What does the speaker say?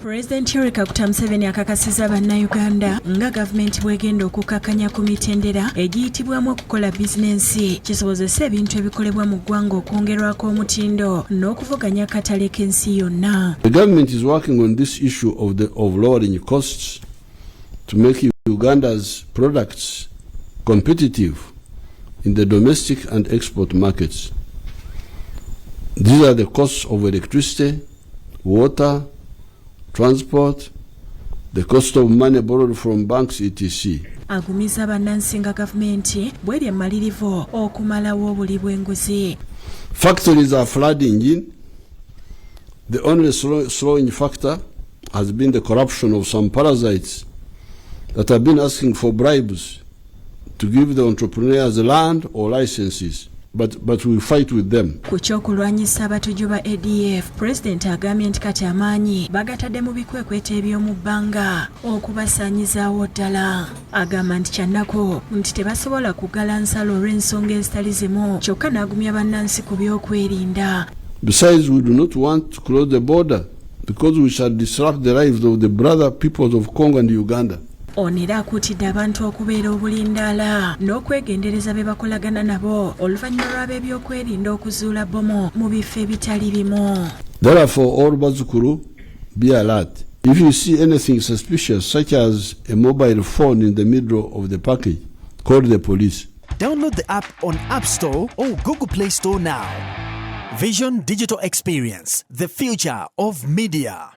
Pulezidenti Museveni akakasiza bannayuganda nga gavumenti bwegenda okukakanya ku mitendera egiyitibwamu okukola bizinensi kisobozesa ebintu ebikolebwa mu ggwanga okwongerwako omutindo n'okuvuganya akatale k'ensi yonna. The government is working on this issue of lowering costs to make Uganda's products competitive in the domestic and export markets. These are the costs of electricity, water, transport, the cost of money borrowed from banks, etc. Agumiza bannansi nga gavumenti bw'eri emmalirivu okumalawo obuli bw'enguzi. Factories are flooding in. The only slowing factor has been the corruption of some parasites that have been asking for bribes to give the entrepreneurs land or licenses. But we fight with them. Ku ky'okulwanyisa abatuju ba ADF, President agambye nti kati amaanyi bagatadde mu bikwekweto eby'omu bbanga okubasaanyizaawo ddala. Agamba nti kyannako nti tebasobola kugala nsalo olw'ensonga ezitali zimu kyokka n'agumya bannansi ku by'okwerinda. Besides, we do not want to close the border because we shall disrupt the lives of the brother peoples of Congo and Uganda. Onera akuutidde abantu okubeera obulindaala n'okwegendereza be bakolagana nabo oluvannyuma lw'ab'ebyokwerinda okuzuula bbomu mu bifo ebitali bimu. Therefore, all Bazukuru, be alert. If you see anything suspicious, such as a mobile phone in the middle of the package, call the police. Download the app on App Store or Google Play Store now. Vision Digital Experience, the future of media.